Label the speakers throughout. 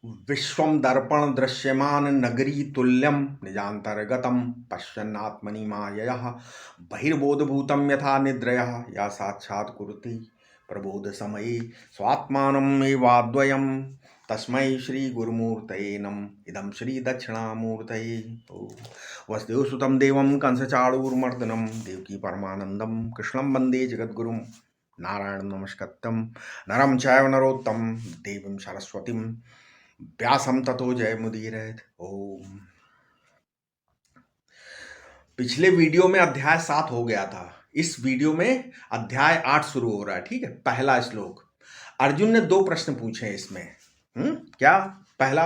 Speaker 1: विश्वं दर्पण दृश्यमान नगरी तुल्यं निजान्तर्गतं पश्यन्नात्मनि मायया बहिर्बोधभूतं यथा निद्रया या साक्षात् कुरुति प्रबोधसमये स्वात्मानमेवाद्वयं तस्मै श्रीगुरुमूर्तये नमः। इदं श्रीदक्षिणामूर्तये वसुदेवसुतं देवं कंसचाणूरमर्दनं देवकी परमानन्दं कृष्णं वन्दे जगद्गुरुं नारायणं नमस्कृत्यं नरं चैव नरोत्तमं देवीं सरस्वतीं व्यासं ततो जयमुदीरयेत्। ओम। पिछले वीडियो में अध्याय 7 हो गया था, इस वीडियो में अध्याय 8 शुरू हो रहा है। ठीक है, पहला श्लोक। अर्जुन ने 2 प्रश्न पूछे इसमें। क्या पहला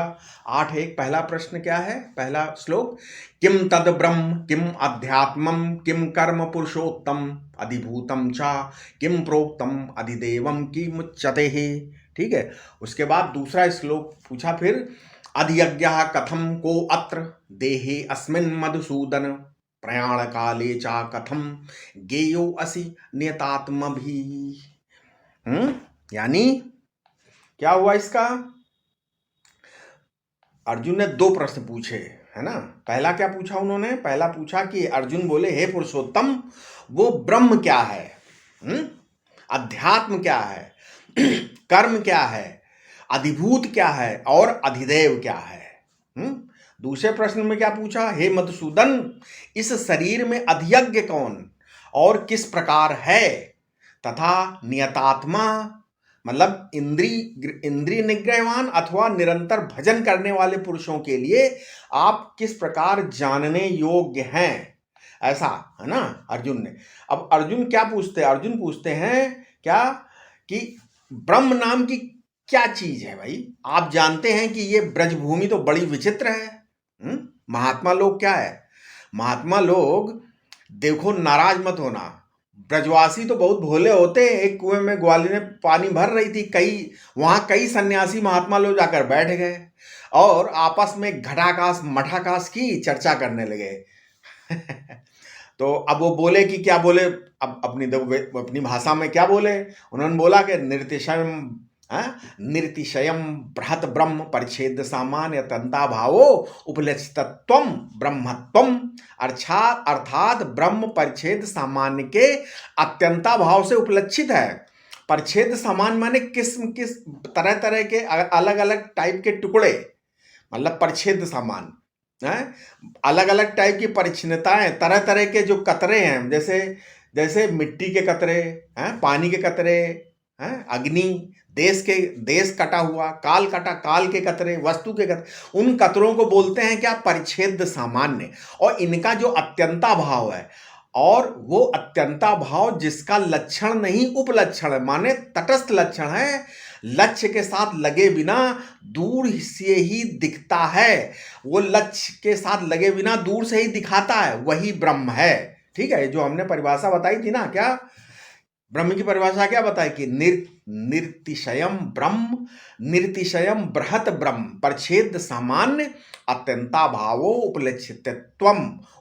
Speaker 1: 8:1 पहला प्रश्न क्या है? पहला श्लोक, किम तद ब्रह्म किम अध्यात्मम किम कर्म पुरुषोत्तम अधिभूतम चा किम प्रोक्तम अधिदेवम की मुच्यते। ठीक है, उसके बाद दूसरा श्लोक पूछा फिर, अधियज्ञः कथम को अत्र देहे अस्मिन् मधुसूदन प्रयाण काले चा कथम गेयो असि नियतात्म भी। यानी क्या हुआ इसका? अर्जुन ने 2 प्रश्न पूछे, है ना। पहला क्या पूछा उन्होंने? पहला पूछा कि अर्जुन बोले, हे पुरुषोत्तम, वो ब्रह्म क्या है? अध्यात्म क्या है? कर्म क्या है? अधिभूत क्या है? और अधिदेव क्या है? दूसरे प्रश्न में क्या पूछा? हे मधुसूदन, इस शरीर में अधियज्ञ कौन और किस प्रकार है तथा नियतात्मा मतलब इंद्रिय निग्रहवान अथवा निरंतर भजन करने वाले पुरुषों के लिए आप किस प्रकार जानने योग्य हैं, ऐसा है ना अर्जुन ने। अब अर्जुन क्या पूछते हैं? अर्जुन पूछते हैं क्या कि ब्रह्म नाम की क्या चीज है भाई? आप जानते हैं कि ये ब्रजभूमि तो बड़ी विचित्र है। महात्मा लोग क्या है? महात्मा लोग देखो, नाराज मत होना, ब्रजवासी तो बहुत भोले होते हैं। एक कुएं में ग्वाली ने पानी भर रही थी, वहां कई सन्यासी महात्मा लोग जाकर बैठ गए और आपस में घटाकाश मठाकाश की चर्चा करने लगे। तो अब वो बोले कि क्या बोले, अब अपनी भाषा में क्या बोले? उन्होंने बोला कि निर्तिशयम बृहत ब्रह्म परिच्छेद सामान्य तंता भावो उपलक्षितत्वम ब्रह्मत्वम। अर्थात ब्रह्म परिच्छेद सामान्य के अत्यंता भाव से उपलक्षित है। परिच्छेद सामान्य माने किस तरह तरह के अलग अलग टाइप के टुकड़े, मतलब परिच्छेद सामान्य है। अलग अलग टाइप की परिच्छिन्नताएं, तरह तरह के जो कतरे हैं, जैसे मिट्टी के कतरे हैं, पानी के कतरे हैं, अग्नि, देश कटा हुआ, काल के कतरे, वस्तु के कतरे, उन कतरों को बोलते हैं क्या? परिच्छेद सामान्य। और इनका जो अत्यंता भाव है, और वो अत्यंता भाव जिसका लक्षण नहीं उपलक्षण है, माने तटस्थ लक्षण है, लक्ष्य के साथ लगे बिना दूर से ही दिखता है, वो लक्ष्य के साथ लगे बिना दूर से ही दिखाता है, वही ब्रह्म है। ठीक है, जो हमने परिभाषा बताई थी ना, क्या ब्रह्म की परिभाषा क्या बताई कि निर्तिशयम ब्रह्म, निर्तिशयम बृहत ब्रह्म परिच्छेद सामान्य अत्यंता भावो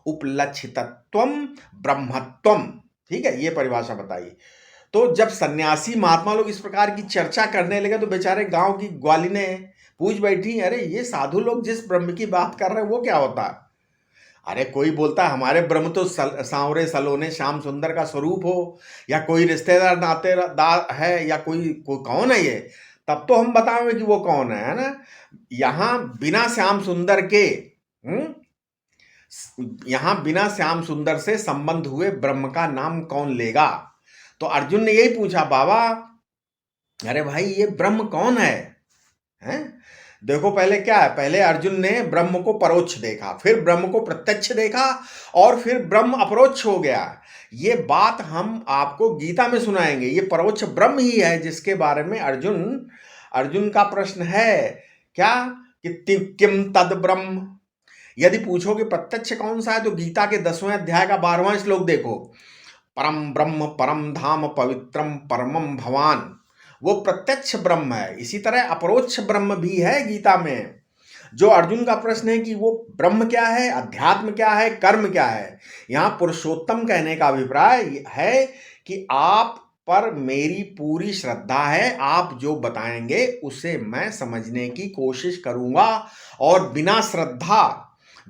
Speaker 1: उपलक्षितत्वम ब्रह्मत्वम। ठीक है, ये परिभाषा बताई। तो जब सन्यासी महात्मा लोग इस प्रकार की चर्चा करने लगे तो बेचारे गांव की ग्वाली ने पूछ बैठी, अरे ये साधु लोग जिस ब्रह्म की बात कर रहे हैं वो क्या होता है? अरे कोई बोलता है हमारे ब्रह्म तो सांवरे सलोने श्याम सुंदर का स्वरूप हो, या कोई रिश्तेदार नातेदार है, या कोई कौन है ये, तब तो हम बताएंगे कि वो कौन है ना। यहां बिना श्याम सुंदर के यहां बिना श्याम सुंदर से संबंध हुए ब्रह्म का नाम कौन लेगा? तो अर्जुन ने यही पूछा, बाबा अरे भाई ये ब्रह्म कौन है? देखो पहले क्या है, पहले अर्जुन ने ब्रह्म को परोक्ष देखा, फिर ब्रह्म को प्रत्यक्ष देखा, और फिर ब्रह्म अपरोक्ष हो गया। ये बात हम आपको गीता में सुनाएंगे। ये परोक्ष ब्रह्म ही है जिसके बारे में अर्जुन का प्रश्न है क्या कि किम तद ब्रह्म। यदि पूछोगे प्रत्यक्ष कौन सा है, तो गीता के 10वें अध्याय का 12वां श्लोक देखो, परम ब्रह्म परम धाम पवित्रम परमम भवान, वो प्रत्यक्ष ब्रह्म है। इसी तरह अपरोक्ष ब्रह्म भी है गीता में। जो अर्जुन का प्रश्न है कि वो ब्रह्म क्या है, अध्यात्म क्या है, कर्म क्या है, यहां पुरुषोत्तम कहने का अभिप्राय है कि आप पर मेरी पूरी श्रद्धा है, आप जो बताएंगे उसे मैं समझने की कोशिश करूंगा, और बिना श्रद्धा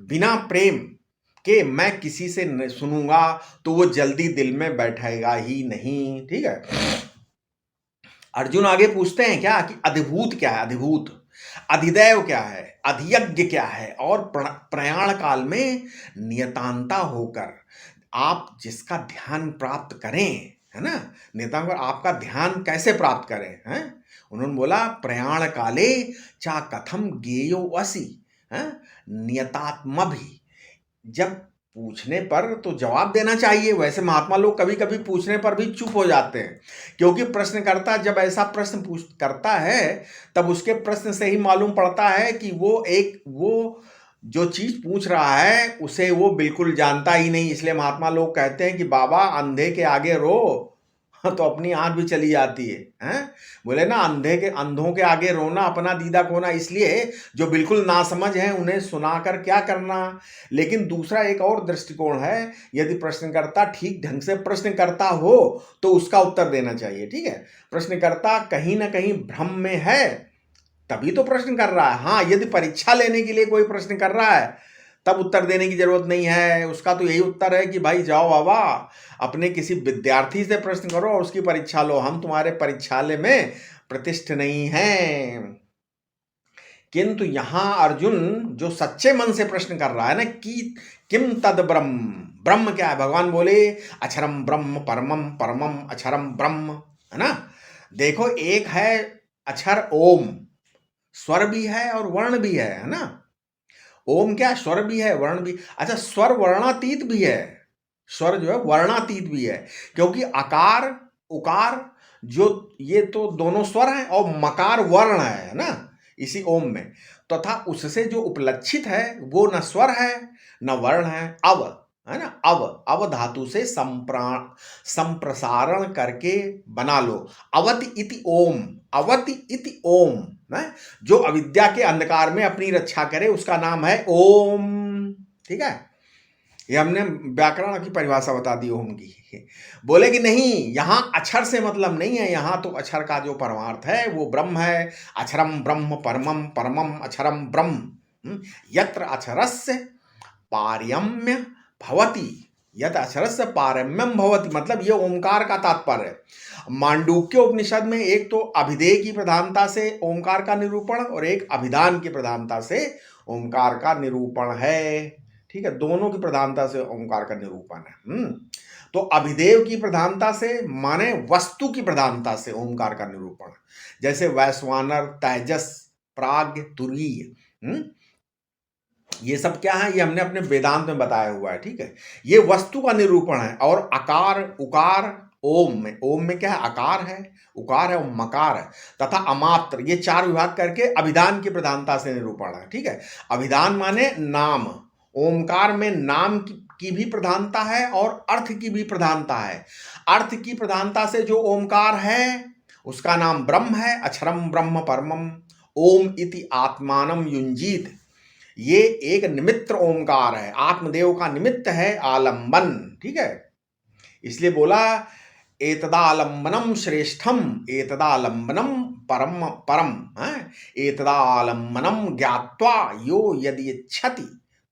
Speaker 1: बिना प्रेम के मैं किसी से न सुनूंगा तो वो जल्दी दिल में बैठेगा ही नहीं। ठीक है। अर्जुन आगे पूछते हैं क्या कि अधिभूत क्या है, अधिभूत, अधिदैव क्या है, अधियज्ञ क्या है, और प्रयाण काल में नियतांता होकर आप जिसका ध्यान प्राप्त करें, है ना, नेताओं पर आपका ध्यान कैसे प्राप्त करें, हैं? उन्होंने बोला प्रयाण काले चा कथम गेयो असि, हैं, नियतात्मभि। जब पूछने पर तो जवाब देना चाहिए। वैसे महात्मा लोग कभी कभी पूछने पर भी चुप हो जाते हैं, क्योंकि प्रश्नकर्ता जब ऐसा प्रश्न करता है तब उसके प्रश्न से ही मालूम पड़ता है कि वो जो चीज पूछ रहा है उसे वो बिल्कुल जानता ही नहीं। इसलिए महात्मा लोग कहते हैं कि बाबा अंधे के आगे रो तो अपनी आंख भी चली जाती है, हैं? बोले ना, अंधों के आगे रोना अपना दीदा खोना। इसलिए जो बिल्कुल नासमझ हैं उन्हें सुनाकर क्या करना। लेकिन दूसरा एक और दृष्टिकोण है, यदि प्रश्नकर्ता ठीक ढंग से प्रश्न करता हो तो उसका उत्तर देना चाहिए। ठीक है। प्रश्नकर्ता कहीं ना कहीं भ्रम में है तभी तो प्रश्न कर रहा है। हाँ, यदि परीक्षा लेने के लिए कोई प्रश्न कर रहा है तब उत्तर देने की जरूरत नहीं है। उसका तो यही उत्तर है कि भाई जाओ बाबा, अपने किसी विद्यार्थी से प्रश्न करो और उसकी परीक्षा लो, हम तुम्हारे परीक्षालय में प्रतिष्ठ नहीं हैं। किंतु यहां अर्जुन जो सच्चे मन से प्रश्न कर रहा है ना कि किम तद ब्रह्म, ब्रह्म क्या है। भगवान बोले अक्षरम ब्रह्म परमम परमम अक्षरम ब्रह्म, है ना। देखो, एक है अक्षर ओम, स्वर भी है और वर्ण भी है ना। ओम क्या, स्वर भी है वर्ण भी। अच्छा, स्वर वर्णातीत भी है, स्वर जो है वर्णातीत भी है, क्योंकि आकार उकार जो ये तो दोनों स्वर हैं और मकार वर्ण है ना इसी ओम में। तथा उससे जो उपलक्षित है वो न स्वर है न वर्ण है, अव है ना। अव धातु से संप्रसारण करके बना लो, अवति इति ओम, अवति इति ओम, है जो अविद्या के अंधकार में अपनी रक्षा करे उसका नाम है ओम। ठीक है। ये हमने व्याकरण की परिभाषा बता दी ओम की। बोले कि नहीं, यहां अक्षर से मतलब नहीं है, यहां तो अक्षर का जो परमार्थ है वो ब्रह्म है। अक्षरम ब्रह्म परमम परमम अक्षरम ब्रह्म, यत्र अक्षरस्य पार्यम्य भवति, यत अक्षरस्य पारम्यम भवति, मतलब ये ओंकार का तात्पर्य है। मांडूक्य उपनिषद में एक तो अभिधेय की प्रधानता से ओंकार का निरूपण और एक अभिधान की प्रधानता से ओंकार का निरूपण है। ठीक है, दोनों की प्रधानता से ओंकार का निरूपण है। तो अभिधेय की प्रधानता से माने वस्तु की प्रधानता से ओंकार का निरूपण, जैसे वैश्वानर, तेजस, प्राग्ञ, तुरीय, ये सब क्या है, ये हमने अपने वेदांत में बताया हुआ है। ठीक है, ये वस्तु का निरूपण है। और आकार उकार ओम में क्या है, आकार है, उकार है और मकार है तथा अमात्र, ये चार विभाग करके अभिधान की प्रधानता से निरूपण है। ठीक है, अभिधान माने नाम, ओमकार में नाम की भी प्रधानता है और अर्थ की भी प्रधानता है। अर्थ की प्रधानता से जो ओमकार है उसका नाम ब्रह्म है, अक्षरम ब्रह्म परमम ओम इति आत्मानम युंजीत, ये एक निमित्त ओंकार है, आत्मदेव का निमित्त है आलंबन। ठीक है, इसलिए बोला एतदालंबनम श्रेष्ठम, एतदालंबनम परम परम, एतदालंबनम ज्ञात्वा यो यदि इच्छति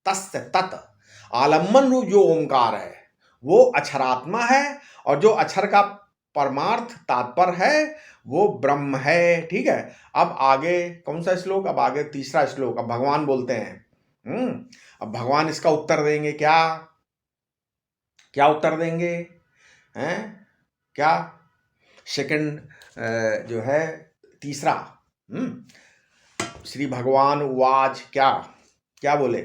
Speaker 1: तस्य तत्। आलंबन रूप जो ओंकार है वो अक्षरात्मा है और जो अक्षर का परमार्थ तात्पर्य है वो ब्रह्म है। ठीक है, अब आगे कौन सा श्लोक, अब आगे तीसरा श्लोक। अब भगवान बोलते हैं, अब भगवान इसका उत्तर देंगे। क्या क्या उत्तर देंगे, हैं क्या, सेकंड जो है तीसरा, श्री भगवान उवाच, क्या क्या बोले,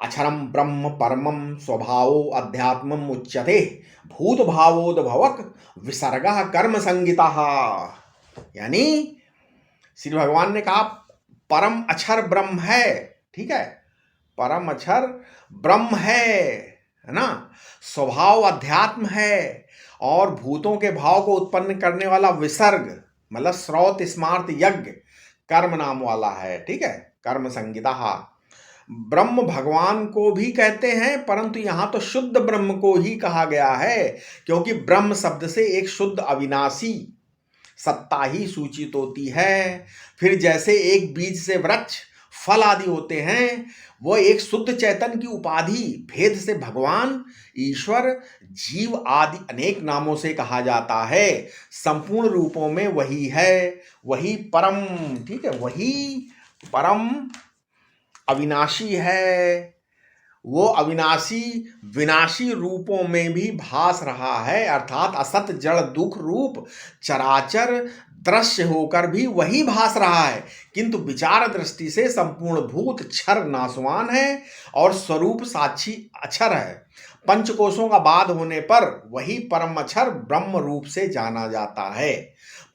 Speaker 1: अक्षरम ब्रह्म परमम स्वभावो अध्यात्मम उच्यते भूत भावोद्भवक विसर्गः कर्म संगीता। यानी श्री भगवान ने कहा परम अक्षर ब्रह्म है। ठीक है, परम अक्षर ब्रह्म है ना, स्वभाव अध्यात्म है और भूतों के भाव को उत्पन्न करने वाला विसर्ग मतलब स्रोत स्मार्त यज्ञ कर्म नाम वाला है। ठीक है, कर्म संगीता। ब्रह्म भगवान को भी कहते हैं, परंतु यहाँ तो शुद्ध ब्रह्म को ही कहा गया है, क्योंकि ब्रह्म शब्द से एक शुद्ध अविनाशी सत्ता ही सूचित होती है। फिर जैसे एक बीज से वृक्ष फल आदि होते हैं, वो एक शुद्ध चैतन्य की उपाधि भेद से भगवान, ईश्वर, जीव आदि अनेक नामों से कहा जाता है। संपूर्ण रूपों में वही है, वही परम, ठीक है, वही परम अविनाशी है। वो अविनाशी विनाशी रूपों में भी भास रहा है, अर्थात असत जड़ दुख रूप चराचर दृश्य होकर भी वही भास रहा है, किंतु विचार दृष्टि से संपूर्ण भूत क्षर नाशवान है और स्वरूप साक्षी अक्षर है। पंचकोशों का बाध होने पर वही परम अक्षर ब्रह्म रूप से जाना जाता है।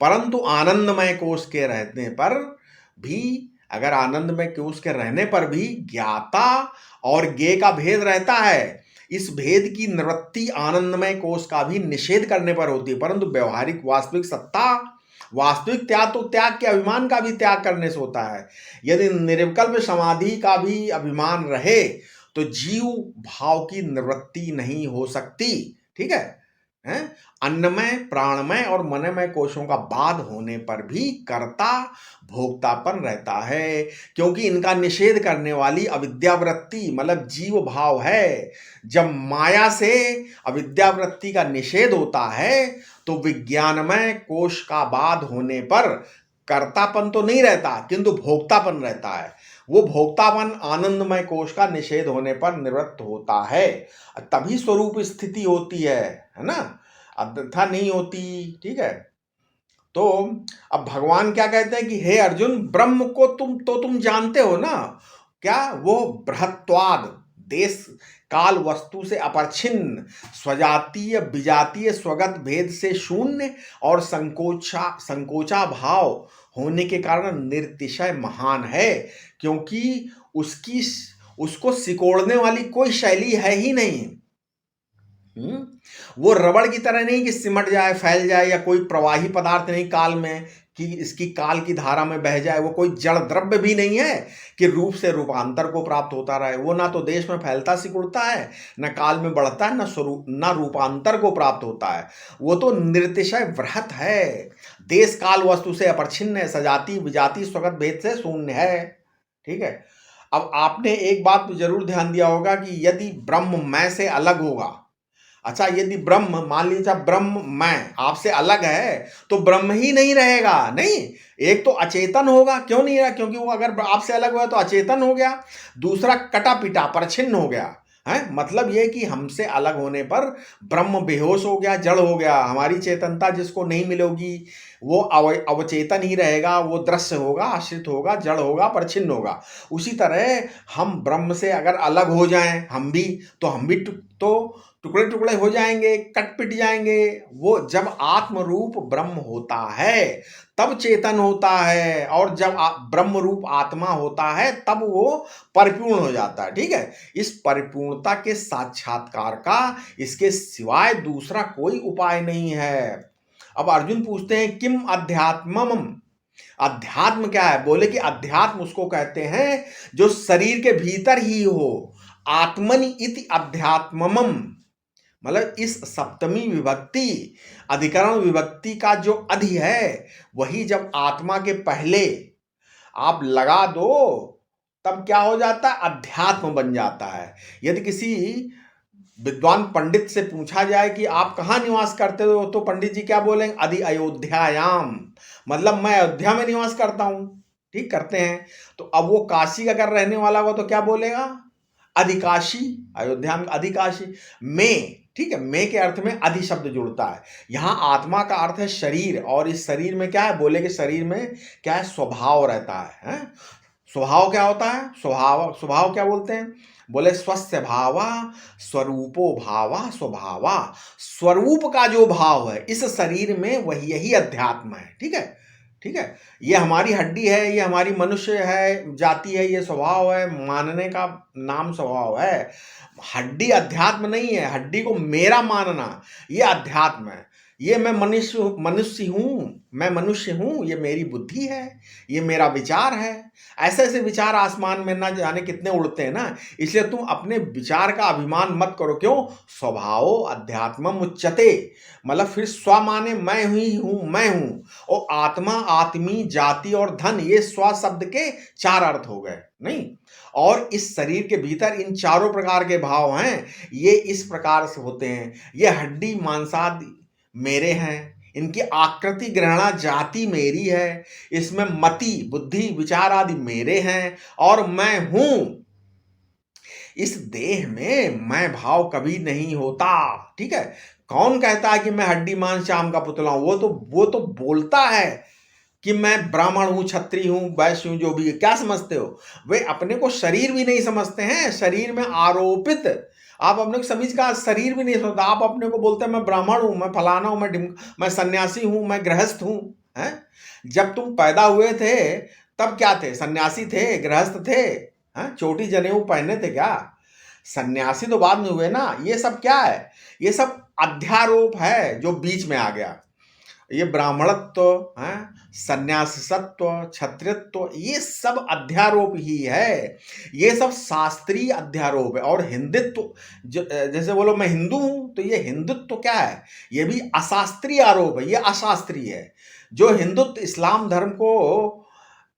Speaker 1: परंतु आनंदमय कोश के रहने पर भी, अगर आनंदमय कोश के रहने पर भी ज्ञाता और ज्ञेय का भेद रहता है, इस भेद की निवृत्ति आनंदमय कोश का भी निषेध करने पर होती है। परंतु व्यवहारिक वास्तविक सत्ता, वास्तविक त्याग तो त्याग के अभिमान का भी त्याग करने से होता है। यदि निर्विकल्प समाधि का भी अभिमान रहे तो जीव भाव की निवृत्ति नहीं हो सकती, ठीक है। अन्नमय, प्राणमय और मनमय कोशों का बाध होने पर भी कर्ता भोक्तापन रहता है, क्योंकि इनका निषेध करने वाली अविद्यावृत्ति मतलब जीव भाव है। जब माया से अविद्यावृत्ति का निषेध होता है तो विज्ञानमय कोश का बाध होने पर कर्तापन तो नहीं रहता, किंतु भोक्तापन रहता है। वो भोक्तापन आनंदमय कोश का निषेध होने पर निवृत्त होता है, तभी स्वरूप स्थिति होती है ना, अन्यथा नहीं होती, ठीक है। तो अब भगवान क्या कहते हैं कि हे अर्जुन, ब्रह्म को तुम जानते हो ना, क्या वो बृहत्वाद देश काल वस्तु से अपरिच्छिन्न, स्वजातीय विजातीय स्वगत भेद से शून्य और संकोचा भाव होने के कारण निर्तिशय महान है, क्योंकि उसको सिकोड़ने वाली कोई शैली है ही नहीं। वो रबड़ की तरह नहीं कि सिमट जाए, फैल जाए, या कोई प्रवाही पदार्थ नहीं काल में कि इसकी काल की धारा में बह जाए। वो कोई जड़ द्रव्य भी नहीं है कि रूप से रूपांतर को प्राप्त होता रहे। वो ना तो देश में फैलता सिकुड़ता है, न काल में बढ़ता है, न रूपांतर को प्राप्त होता है। वो तो निर्तिशय वृहत है, देश काल वस्तु से अपरिच्छिन्न है, सजाति विजाति स्वगत भेद से शून्य है, ठीक है। अब आपने एक बात जरूर ध्यान दिया होगा कि यदि ब्रह्म मैं से अलग होगा, अच्छा यदि ब्रह्म, मान लीजिए ब्रह्म मैं आपसे अलग है, तो ब्रह्म ही नहीं रहेगा, नहीं, एक तो अचेतन होगा। क्यों नहीं रहा? क्योंकि वो अगर आपसे अलग हुआ तो अचेतन हो गया, दूसरा कटा पिटा परछिन्न हो गया है। मतलब ये कि हमसे अलग होने पर ब्रह्म बेहोश हो गया, जड़ हो गया। हमारी चेतनता जिसको नहीं मिलेगी वो अवचेतन ही रहेगा, वो दृश्य होगा, आश्रित होगा, जड़ होगा, परछिन्न होगा। उसी तरह हम ब्रह्म से अगर अलग हो जाएं हम भी, तो हम भी तो टुकड़े टुकड़े हो जाएंगे, कट पिट जाएंगे। वो जब आत्म रूप ब्रह्म होता है तब चेतन होता है, और जब ब्रह्म रूप आत्मा होता है तब वो परिपूर्ण हो जाता है, ठीक है। इस परिपूर्णता के साक्षात्कार का इसके सिवाय दूसरा कोई उपाय नहीं है। अब अर्जुन पूछते हैं किम अध्यात्मम, अध्यात्म क्या है? बोले कि अध्यात्म उसको कहते हैं जो शरीर के भीतर ही हो। आत्मनि इति अध्यात्मम, मतलब इस सप्तमी विभक्ति अधिकरण विभक्ति का जो अधि है, वही जब आत्मा के पहले आप लगा दो तब क्या हो जाता है? अध्यात्म बन जाता है। यदि किसी विद्वान पंडित से पूछा जाए कि आप कहाँ निवास करते हो, तो पंडित जी क्या बोलेंगे? अधि अयोध्यायाम, मतलब मैं अयोध्या में निवास करता हूं, ठीक करते हैं। तो अब वो काशी का अगर रहने वाला हो तो क्या बोलेगा? अधिकाशी, अयोध्या में अधिकाशी में, ठीक है। में के अर्थ में अधि शब्द जुड़ता है। यहां आत्मा का अर्थ है शरीर, और इस शरीर में क्या है? बोले कि शरीर में क्या है? स्वभाव रहता है? स्वभाव क्या होता है? स्वभाव क्या बोलते हैं? बोले स्वस्य भावा स्वरूपो भावा स्वभावा, स्वरूप का जो भाव है इस शरीर में वही यही अध्यात्म है, ठीक है, ठीक है। ये हमारी हड्डी है, ये हमारी मनुष्य है जाति है, ये स्वभाव है, मानने का नाम स्वभाव है। हड्डी अध्यात्म नहीं है, हड्डी को मेरा मानना ये अध्यात्म है। ये मैं मनुष्य हूँ, ये मेरी बुद्धि है, ये मेरा विचार है। ऐसे ऐसे विचार आसमान में ना जाने कितने उड़ते हैं ना, इसलिए तुम अपने विचार का अभिमान मत करो। क्यों? स्वभावो अध्यात्मम उच्यते, मतलब फिर स्व माने मैं ही हूँ, मैं हूँ, और आत्मा, आत्मी, जाति और धन, ये स्व शब्द के चार अर्थ हो गए नहीं। और इस शरीर के भीतर इन चारों प्रकार के भाव हैं, ये इस प्रकार से होते हैं। ये हड्डी मांसादि मेरे हैं, इनकी आकृति ग्रहणा जाति मेरी है, इसमें मति बुद्धि विचार आदि मेरे हैं, और मैं हूं। इस देह में मैं भाव कभी नहीं होता। ठीक है? कौन कहता है कि मैं हड्डी मांस चाम का पुतला हूं? वो तो बोलता है कि मैं ब्राह्मण हूं, क्षत्रिय हूं, वैश्य हूं, जो भी है। क्या समझते हो? वे अपने को शरीर भी नहीं समझते हैं, शरीर में आरोपित। आप अपने को समझ का शरीर भी नहीं समझते। आप अपने को बोलते हैं मैं ब्राह्मण हूं, मैं फलाना हूं, मैं सन्यासी हूं, मैं गृहस्थ हूं। हैं? जब तुम पैदा हुए थे तब क्या थे? सन्यासी थे, गृहस्थ थे? हैं? चोटी जनेऊ पहने थे क्या? सन्यासी तो बाद में हुए ना। ये सब क्या है? ये सब अध्यारोप है जो बीच में आ गया। ये ब्राह्मणत्व है, सन्यासत्व, क्षत्रियत्व, ये सब अध्यारोप ही है। ये सब शास्त्रीय अध्यारोप है। और हिंदुत्व, जैसे बोलो मैं हिंदू हूं, तो ये हिंदुत्व क्या है? ये भी अशास्त्रीय आरोप है, ये अशास्त्रीय है। जो हिंदुत्व इस्लाम धर्म को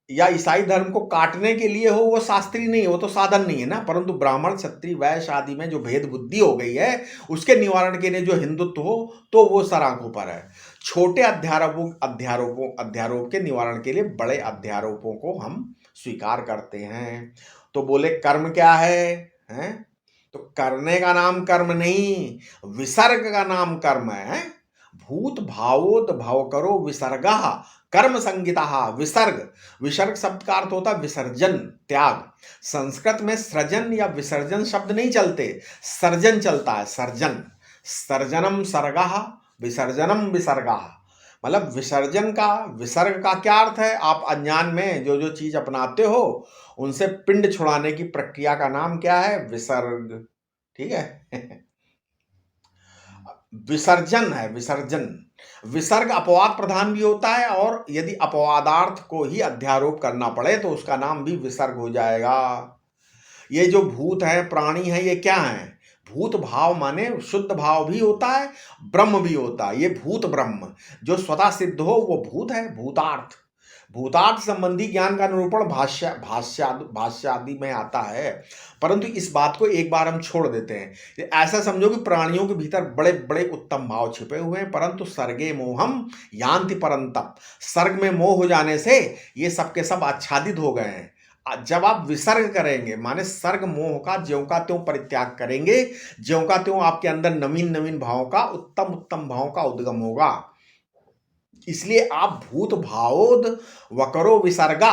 Speaker 1: या ईसाई धर्म को काटने के लिए हो, वो शास्त्री नहीं है, वो तो साधन नहीं है ना। परंतु ब्राह्मण, क्षत्रिय, वैश्य आदि में जो भेद बुद्धि हो गई है, उसके निवारण के लिए जो हिंदुत्व हो, तो वो सर आंखों पर है। छोटे अध्यारोप के निवारण के लिए बड़े अध्यारोपों को हम स्वीकार करते हैं। तो बोले कर्म क्या है? हैं? तो करने का नाम कर्म नहीं, विसर्ग का नाम कर्म है। भूत भावोत भव करो विसर्गा कर्म संगिता। विसर्ग, विसर्ग शब्द का अर्थ होता है विसर्जन, त्याग। संस्कृत में सृजन या विसर्जन शब्द नहीं चलते, सर्जन चलता है। सर्जन, सर्जनम सर्गा, विसर्जनम विसर्गा। मतलब विसर्जन का, विसर्ग का क्या अर्थ है? आप अज्ञान में जो जो चीज अपनाते हो, उनसे पिंड छुड़ाने की प्रक्रिया का नाम क्या है? विसर्ग। ठीक है? विसर्जन है, विसर्जन। विसर्ग अपवाद प्रधान भी होता है, और यदि अपवादार्थ को ही अध्यारोप करना पड़े तो उसका नाम भी विसर्ग हो जाएगा। ये जो भूत है, प्राणी है, ये क्या है? भूत भाव माने शुद्ध भाव भी होता है, ब्रह्म भी होता है। ये भूत ब्रह्म जो स्वतः सिद्ध हो, वो भूत है, भूतार्थ। भूतार्थ संबंधी ज्ञान का निरूपण भाष्य आदि में आता है। परंतु इस बात को एक बार हम छोड़ देते हैं। ऐसा समझो कि प्राणियों के भीतर बड़े बड़े उत्तम भाव छिपे हुए हैं, परंतु सर्गे मोहम यान्ति परंतप। सर्ग में मोह हो जाने से ये सब के सब आच्छादित हो गए हैं। जब आप विसर्ग करेंगे, माने सर्ग मोह का ज्यों का त्यों परित्याग करेंगे, ज्यों का त्यों आपके अंदर नवीन नवीन भावों का, उत्तम उत्तम भावों का उद्गम होगा। इसलिए आप भूत भावोद वकरो विसर्गा,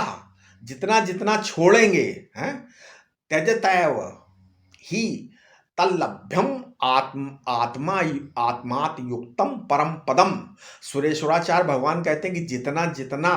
Speaker 1: जितना जितना छोड़ेंगे, हैं, त्यजतैव ही तल्लभ्यम आत्मात युक्तम परम पदम। सुरेश्वराचार्य भगवान कहते हैं कि जितना जितना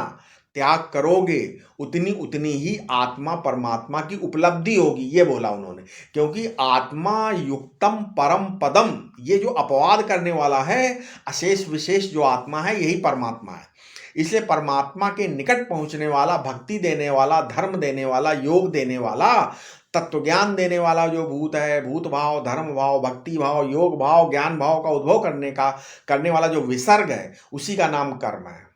Speaker 1: त्याग करोगे, उतनी उतनी ही आत्मा परमात्मा की उपलब्धि होगी। ये बोला उन्होंने। क्योंकि आत्मा युक्तम परम पदम, ये जो अपवाद करने वाला है, अशेष विशेष जो आत्मा है, यही परमात्मा है। इसलिए परमात्मा के निकट पहुंचने वाला, भक्ति देने वाला, धर्म देने वाला, योग देने वाला, तत्व ज्ञान देने वाला जो भूत है, भूत भाव, धर्म भाव, भक्ति भाव, योग भाव, ज्ञान भाव का उद्भव करने वाला जो विसर्ग है, उसी का नाम कर्म है।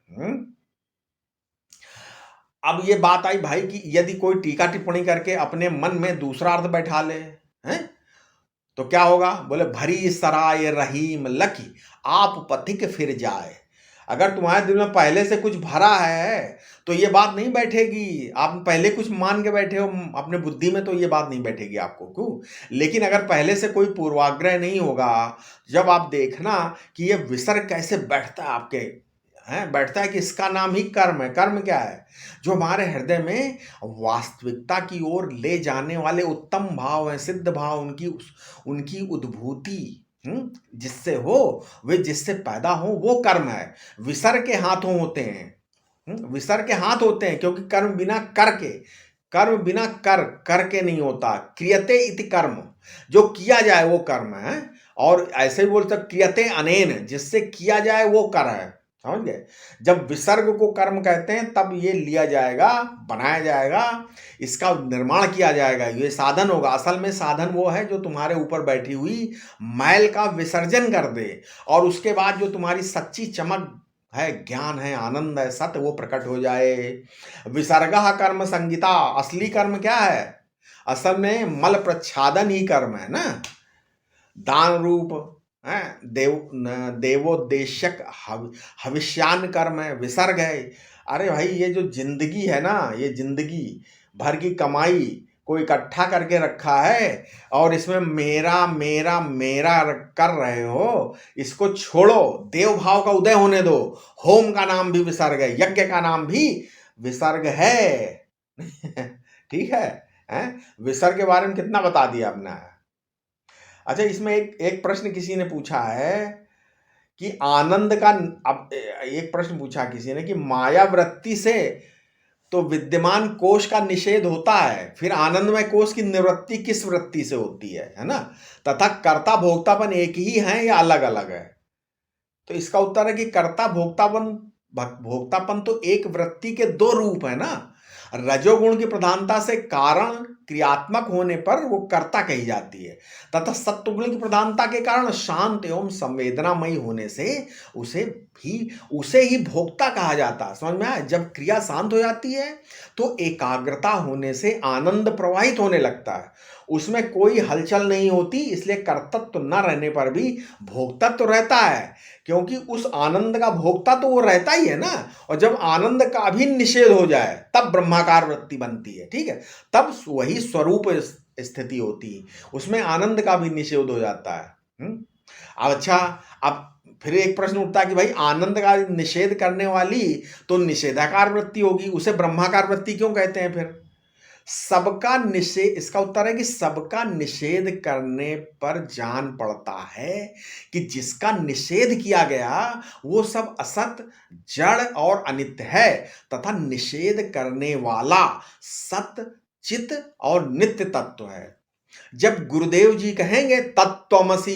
Speaker 1: अब ये बात आई भाई कि यदि कोई टीका टिप्पणी करके अपने मन में दूसरा अर्थ बैठा ले, हैं, तो क्या होगा? बोले भरी सराय रहीम लकी आप पथिक फिर जाए। अगर तुम्हारे दिल में पहले से कुछ भरा है तो ये बात नहीं बैठेगी। आप पहले कुछ मान के बैठे हो अपने बुद्धि में, तो ये बात नहीं बैठेगी आपको। क्यों? लेकिन अगर पहले से कोई पूर्वाग्रह नहीं होगा, जब आप देखना कि ये विसर्ग कैसे बैठता है आपके, हैं, बैठता है कि इसका नाम ही कर्म है। कर्म क्या है? जो हमारे हृदय में वास्तविकता की ओर ले जाने वाले उत्तम भाव हैं, सिद्ध भाव, उनकी उद्भूति, जिससे हो, वे जिससे पैदा हो, वो कर्म है। विसर्ग के हाथों होते हैं। विसर्ग के हाथ होते हैं, क्योंकि कर्म बिना कर के, कर्म बिना कर के नहीं होता। क्रियते इति कर्म, जो किया जाए वो कर्म है। और ऐसे ही बोल सकते क्रियते अनेन, जिससे किया जाए वो कर है। समझ गए? जब विसर्ग को कर्म कहते हैं तब ये लिया जाएगा, बनाया जाएगा, इसका निर्माण किया जाएगा, ये साधन होगा। असल में साधन वो है जो तुम्हारे ऊपर बैठी हुई मैल का विसर्जन कर दे, और उसके बाद जो तुम्हारी सच्ची चमक है, ज्ञान है, आनंद है, सत्य, वो प्रकट हो जाए। विसर्गः कर्म संगीता, असली कर्म क्या है? असल में मल प्रच्छादन ही कर्म है ना। दान रूप है, देवोद्देश्यक हविष्यान कर्म है, विसर्ग है। अरे भाई ये जो जिंदगी है ना, ये जिंदगी भर की कमाई को इकट्ठा करके रखा है और इसमें मेरा मेरा मेरा कर रहे हो, इसको छोड़ो, देव भाव का उदय होने दो। होम का नाम भी विसर्ग है, यज्ञ का नाम भी विसर्ग है। ठीक है, विसर्ग के बारे में कितना बता दिया आपने। अच्छा, इसमें एक प्रश्न किसी ने पूछा है कि आनंद का, अब एक प्रश्न पूछा किसी ने कि माया वृत्ति से तो विद्यमान कोष का निषेध होता है, फिर आनंदमय कोष की निवृत्ति किस वृत्ति से होती है ना? तथा कर्ता भोक्तापन एक ही है या अलग अलग है? तो इसका उत्तर है कि कर्ता भोक्तापन तो एक वृत्ति के दो रूप है ना। रजोगुण की प्रधानता से कारण क्रियात्मक होने पर वो कर्ता कही जाती है, तथा सत्वगुण की प्रधानता के कारण शांत एवं संवेदनामयी होने से उसे ही भोक्ता कहा जाता है। समझ में आया? जब क्रिया शांत हो जाती है तो एकाग्रता होने से आनंद प्रवाहित होने लगता है, उसमें कोई हलचल नहीं होती, इसलिए कर्तव्य न रहने पर भी भोक्तत्व तो रहता है, क्योंकि उस आनंद का भोक्ता तो वो रहता ही है ना। और जब आनंद का भी निषेध हो जाए तब ब्रह्माकार वृत्ति बनती है। ठीक है, तब वही स्वरूप स्थिति होती है, उसमें आनंद का भी निषेध हो जाता है। अब अच्छा, अब फिर एक प्रश्न उठता है कि भाई आनंद का निषेध करने वाली तो निषेधाकार वृत्ति होगी, उसे ब्रह्माकार वृत्ति क्यों कहते हैं फिर? सबका निषेध, इसका उत्तर है कि सबका निषेध करने पर जान पड़ता है कि जिसका निषेध किया गया वो सब असत, जड़ और अनित्य है, तथा निषेध करने वाला सत्य, चित और नित्य तत्व है। जब गुरुदेव जी कहेंगे तत्त्वमसि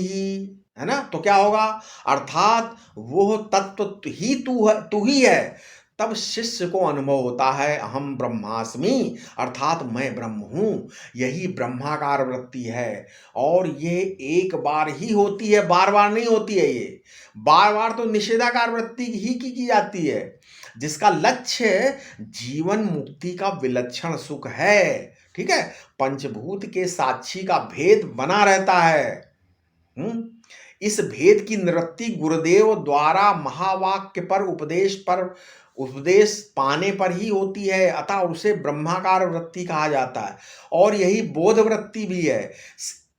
Speaker 1: है ना, तो क्या होगा? अर्थात वो तत्व ही तू ही है। तब शिष्य को अनुभव होता है अहम ब्रह्मास्मि, अर्थात मैं ब्रह्म हूं। यही ब्रह्माकार वृत्ति है, और ये एक बार ही होती है, बार बार नहीं होती है। ये बार बार तो निषेधाकार वृत्ति ही की जाती है, जिसका लक्ष्य जीवन मुक्ति का विलक्षण सुख है। ठीक है, पंचभूत के साक्षी का भेद बना रहता है। इस भेद की निवृत्ति गुरुदेव द्वारा महावाक्य पर उपदेश पाने पर ही होती है, अतः उसे ब्रह्माकार वृत्ति कहा जाता है। और यही बोध वृत्ति भी है,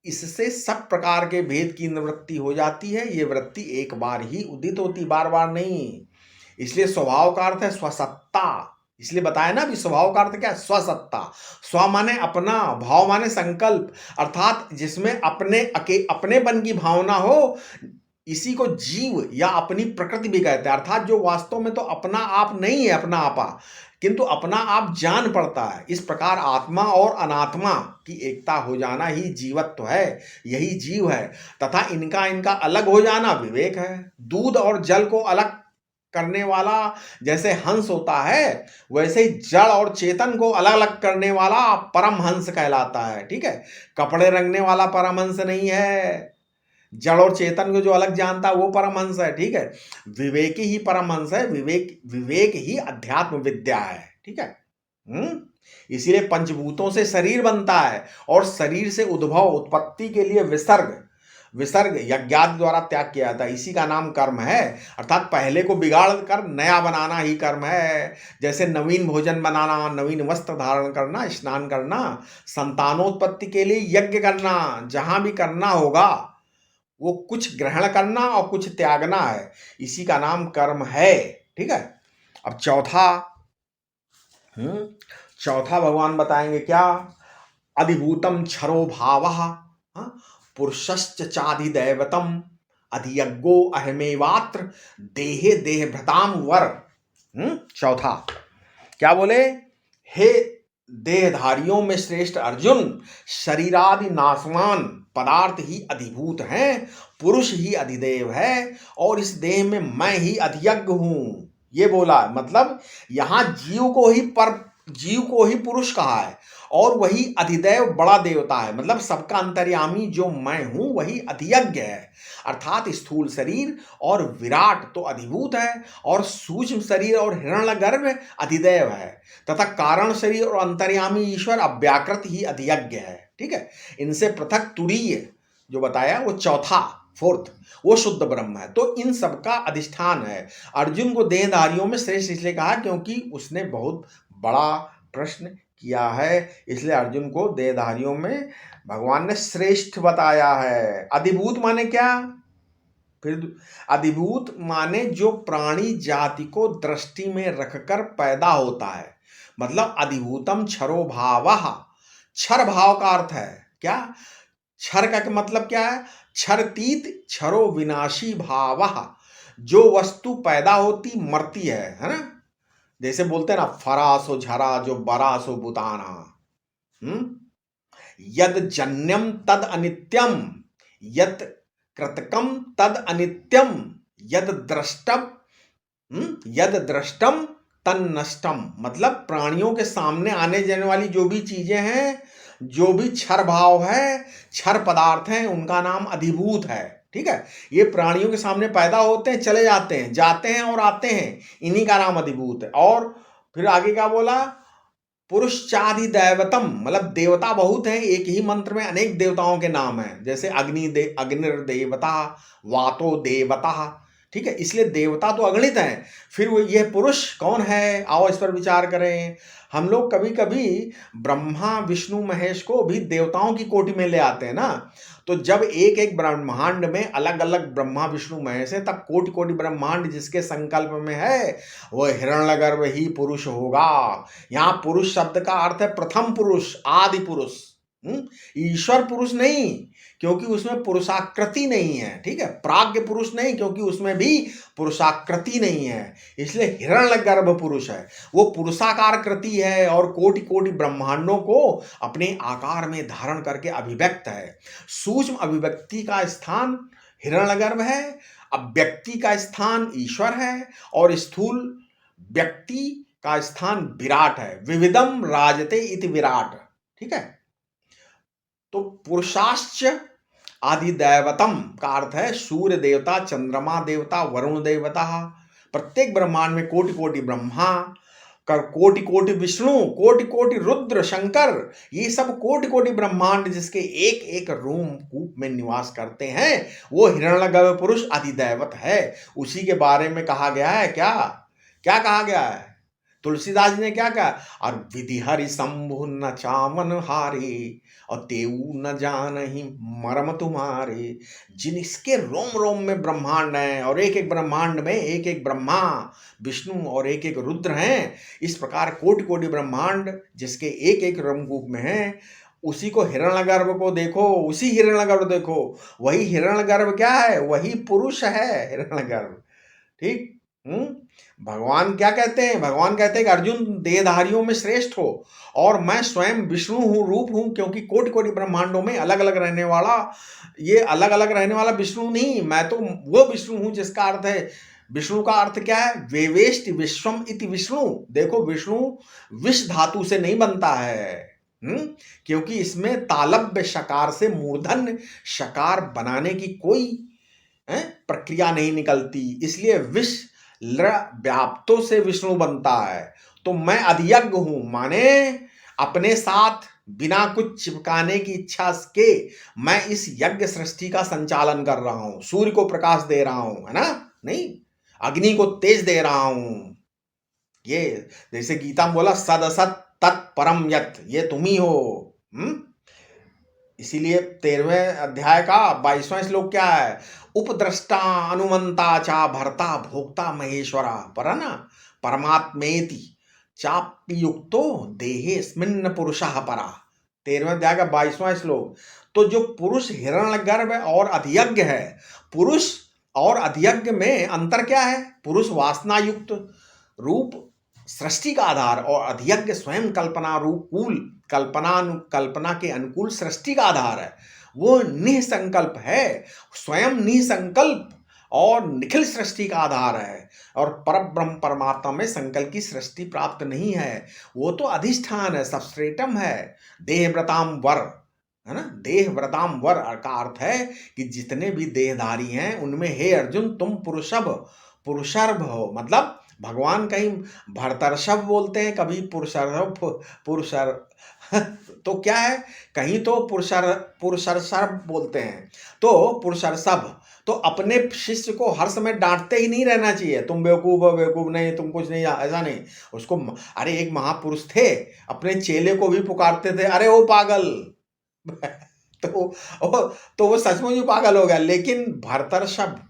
Speaker 1: इससे सब प्रकार के भेद की निवृत्ति हो जाती है। ये वृत्ति एक बार ही उदित होती, बार बार नहीं। इसलिए स्वभाव का अर्थ है स्वसत्ता, इसलिए बताया ना, अभी स्वभाव का अर्थ क्या है? स्वसत्ता। स्व माने अपना, भाव माने संकल्प, अर्थात जिसमें अपनेपन की भावना हो, इसी को जीव या अपनी प्रकृति भी कहते हैं। अर्थात जो वास्तव में तो अपना आप नहीं है, अपना आपा, किंतु अपना आप जान पड़ता है। इस प्रकार आत्मा और अनात्मा की एकता हो जाना ही जीवत्व है, यही जीव है। तथा इनका अलग हो जाना विवेक है। दूध और जल को अलग करने वाला जैसे हंस होता है, वैसे ही जड़ और चेतन को अलग अलग करने वाला परमहंस कहलाता है। ठीक है, कपड़े रंगने वाला परमहंस नहीं है, जड़ और चेतन को जो अलग जानता है वो परमहंस है। ठीक है, विवेक ही परमहंस है, विवेक ही अध्यात्म विद्या है। ठीक है, इसीलिए पंचभूतों से शरीर बनता है, और शरीर से उद्भव उत्पत्ति के लिए विसर्ग यज्ञादि द्वारा त्याग किया जाता है, इसी का नाम कर्म है। अर्थात पहले को बिगाड़ कर नया बनाना ही कर्म है। जैसे नवीन भोजन बनाना, नवीन वस्त्र धारण करना, स्नान करना, संतानोत्पत्ति के लिए यज्ञ करना, जहां भी करना होगा वो कुछ ग्रहण करना और कुछ त्यागना है, इसी का नाम कर्म है। ठीक है, अब चौथा भगवान बताएंगे क्या? अधिभूतम क्षरो भावः पुरुषश्च चाधिदैवतम अधियज्ञो अहमेवात्र देहे देह भ्रताम वर। चौथा क्या बोले? हे देहधारियों में श्रेष्ठ अर्जुन, शरीरादि नाशवान पदार्थ ही अधिभूत हैं, पुरुष ही अधिदेव है, और इस देह में मैं ही अधियज्ञ हूं। ये बोला, मतलब यहां जीव को ही पुरुष कहा है, और वही अधिदेव बड़ा देवता है, मतलब सबका अंतर्यामी जो मैं हूं वही अधियज्ञ है। अर्थात स्थूल शरीर और विराट तो अधिभूत है, और सूक्ष्म शरीर और हिरण्यगर्भ अधिदेव है, तथा कारण शरीर और अंतर्यामी ईश्वर अव्याकृत ही अधियज्ञ है। ठीक है, इनसे पृथक तुरीय जो बताया वो चौथा, फोर्थ, वो शुद्ध ब्रह्म है। तो इन सबका अधिष्ठान है। अर्जुन को देहधारियों में श्रेष्ठ इसलिए कहा क्योंकि उसने बहुत बड़ा प्रश्न किया है, इसलिए अर्जुन को देहधारियों में भगवान ने श्रेष्ठ बताया है। अधिभूत माने क्या? फिर अधिभूत माने जो प्राणी जाति को दृष्टि में रखकर पैदा होता है, मतलब अधिभूतम क्षरो भावः। क्षर भाव का अर्थ है क्या? क्षर का मतलब क्या है? क्षरतीत क्षरो विनाशी भावः, जो वस्तु पैदा होती मरती है ना? जैसे बोलते हैं ना, फरासो झरा जो बरासो बुताना। यद जन्यम तद अनित्यम, यद कृतकम तद अनित्यम, यद दृष्टम तन नष्टम। मतलब प्राणियों के सामने आने जाने वाली जो भी चीजें हैं, जो भी क्षर भाव है, क्षर पदार्थ हैं, उनका नाम अधिभूत है। ठीक है, ये प्राणियों के सामने पैदा होते हैं, चले जाते हैं, जाते हैं और आते हैं, इन्हीं का नाम अधिभूत है। और फिर आगे क्या बोला? पुरुष चादि दैवतम, मतलब देवता बहुत हैं, एक ही मंत्र में अनेक देवताओं के नाम हैं, जैसे अग्निर्देवता, वातो देवता। ठीक है, इसलिए देवता तो अगणित हैं। फिर वो ये पुरुष कौन है, आओ इस पर विचार करें। हम लोग कभी कभी ब्रह्मा विष्णु महेश को भी देवताओं की कोटि में ले आते हैं ना। तो जब एक एक ब्रह्मांड में अलग अलग ब्रह्मा विष्णु महेश है, तब कोटि कोटि ब्रह्मांड जिसके संकल्प में है वह हिरण्यगर्भ ही पुरुष होगा। यहाँ पुरुष शब्द का अर्थ है प्रथम पुरुष, आदि पुरुष। ईश्वर पुरुष नहीं, क्योंकि उसमें पुरुषाकृति नहीं है। ठीक है, प्राज्ञ पुरुष नहीं, क्योंकि उसमें भी पुरुषाकृति नहीं है, इसलिए हिरण्यगर्भ पुरुष है। वो पुरुषाकार कृति है और कोटि कोटि ब्रह्मांडों को अपने आकार में धारण करके अभिव्यक्त है। सूक्ष्म अभिव्यक्ति का स्थान हिरण्यगर्भ है, अव्यक्ति का स्थान ईश्वर है, और स्थूल व्यक्ति का स्थान विराट है। विविधम राजते इति विराट। ठीक है, तो पुरुषाश्च आदि दैवतम का अर्थ है सूर्य देवता, चंद्रमा देवता, वरुण देवता। प्रत्येक ब्रह्मांड में कोटि कोटि ब्रह्मा, कोटि कोटि विष्णु, कोटि कोटि रुद्र शंकर, ये सब कोटि कोटि ब्रह्मांड जिसके एक एक रूप में निवास करते हैं, वो हिरण्यगर्भ पुरुष अधिदैवत है। उसी के बारे में कहा गया है। क्या क्या कहा गया है? तुलसीदास जी ने क्या कहा? और विधि हरि शंभु न चामन हारे, और तेऊ न जान ही मरम तुम्हारे। जिनके रोम रोम में ब्रह्मांड है, और एक एक ब्रह्मांड में एक एक ब्रह्मा विष्णु और एक एक रुद्र हैं, इस प्रकार कोटि कोटि ब्रह्मांड जिसके एक एक रूप में है, उसी को हिरण्यगर्भ को देखो, उसी हिरण्यगर्भ देखो। वही हिरण्यगर्भ क्या है? वही पुरुष है हिरण्यगर्भ। ठीक। भगवान क्या कहते हैं? भगवान कहते हैं कि अर्जुन देहधारियों में श्रेष्ठ हो, और मैं स्वयं विष्णु हूँ, रूप हूँ, क्योंकि कोटि कोटि ब्रह्मांडों में अलग अलग रहने वाला, ये अलग अलग रहने वाला विष्णु नहीं, मैं तो वो विष्णु हूँ जिसका अर्थ है, विष्णु का अर्थ क्या है? वेवेष्टि विश्वम इति विष्णु। देखो, विष्णु विष धातु से नहीं बनता है, क्योंकि इसमें तालब्य शकार से मूर्धन्य शकार बनाने की कोई प्रक्रिया नहीं निकलती, इसलिए विष व्याप्तों से विष्णु बनता है। तो मैं अधियज्ञ हूं, माने अपने साथ बिना कुछ चिपकाने की इच्छा के मैं इस यज्ञ सृष्टि का संचालन कर रहा हूं। सूर्य को प्रकाश दे रहा हूं, है ना? नहीं, अग्नि को तेज दे रहा हूं। ये जैसे गीता में बोला, सदसत तत्परम यत्, ये तुम ही हो। इसीलिए 13वें अध्याय का 22वां श्लोक क्या है? उपद्रष्टा अनुमंता चा भर्ता भोक्ता महेश्वरा पर ना परमात्मेति चाप्युक्तो देहेस्मिन् पुरुषः परा। 13वें अध्याय का 22वां श्लोक। तो जो पुरुष हिरण्यगर्भ और अधियज्ञ है, पुरुष और अधियज्ञ में अंतर क्या है? पुरुष वासना युक्त रूप सृष्टि का आधार और अधियज्ञ स्वयं कल्पना के अनुकूल सृष्टि का आधार है। वो निसंकल्प है, स्वयं निसंकल्प और निखिल सृष्टि का आधार है। और परब्रह्म परमात्मा में संकल्प की सृष्टि प्राप्त नहीं है, वो तो अधिष्ठान है, सबस्ट्रेटम है। देहव्रताम वर, है ना, देहव्रताम वर का अर्थ है कि जितने भी देहधारी हैं उनमें हे अर्जुन तुम पुरुषर्भ हो। मतलब भगवान कहीं भरतर्षभ बोलते हैं, कभी पुरुषर तो क्या है, कहीं तो पुरुषर्षभ बोलते हैं, तो पुरुषर्षभ। तो अपने शिष्य को हर समय डांटते ही नहीं रहना चाहिए, तुम बेवकूफ हो, बेवकूफ नहीं, तुम कुछ नहीं, ऐसा नहीं उसको। अरे एक महापुरुष थे, अपने चेले को भी पुकारते थे, अरे ओ पागल तो वो सचमुच ही पागल हो गया। लेकिन भरतर्षभ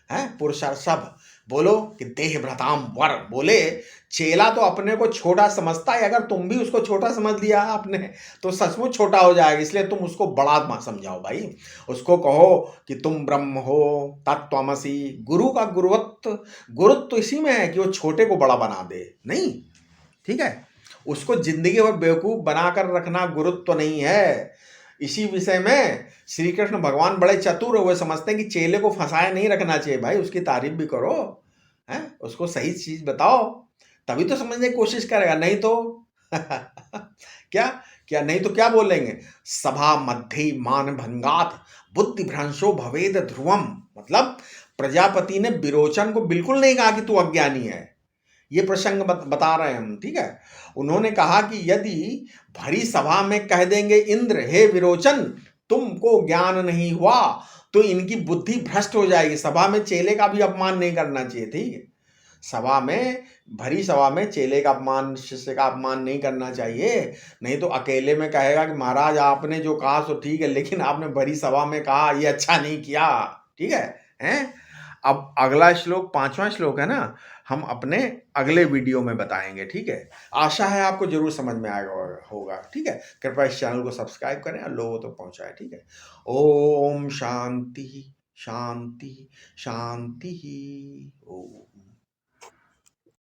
Speaker 1: है, पुरुषर्षभ बोलो कि देहभ्रताम वर बोले, चेला तो अपने को छोटा समझता है, अगर तुम भी उसको छोटा समझ लिया आपने तो सचमुच छोटा हो जाएगा। इसलिए तुम उसको बड़ा मत समझाओ भाई, उसको कहो कि तुम ब्रह्म हो, तत्त्वमसि। गुरु का गुरुत्व इसी में है कि वो छोटे को बड़ा बना दे, नहीं, ठीक है। उसको जिंदगी भर बेवकूफ बनाकर रखना गुरुत्व नहीं है। इसी विषय में श्री कृष्ण भगवान बड़े चतुर हुए, समझते हैं कि चेले को फंसाया नहीं रखना चाहिए भाई, उसकी तारीफ भी करो, हैं, उसको सही चीज बताओ, तभी तो समझने की कोशिश करेगा, नहीं तो क्या क्या नहीं तो क्या बोलेंगे, सभा मध्य मान भंगात बुद्धि भ्रंशो भवेद ध्रुवम। मतलब प्रजापति ने विरोचन को बिल्कुल नहीं कहा कि तू अज्ञानी है, ये प्रसंग बता रहे हैं हम, ठीक है। उन्होंने कहा कि यदि भरी सभा में कह देंगे इंद्र हे विरोचन तुमको ज्ञान नहीं हुआ, तो इनकी बुद्धि भ्रष्ट हो जाएगी। सभा में चेले का भी अपमान नहीं करना चाहिए, ठीक है। सभा में, भरी सभा में चेले का अपमान, शिष्य का अपमान नहीं करना चाहिए, नहीं तो अकेले में कहेगा कि महाराज आपने जो कहा सो ठीक है, लेकिन आपने भरी सभा में कहा ये अच्छा नहीं किया, ठीक है, हैं। अब अगला श्लोक, 5वां श्लोक है ना, हम अपने अगले वीडियो में बताएंगे, ठीक है। आशा है आपको जरूर समझ में आएगा होगा, ठीक है। कृपया इस चैनल को सब्सक्राइब करें और लोगों तक पहुंचाएं, ठीक है। ओम शांति शांति शांति। ओम।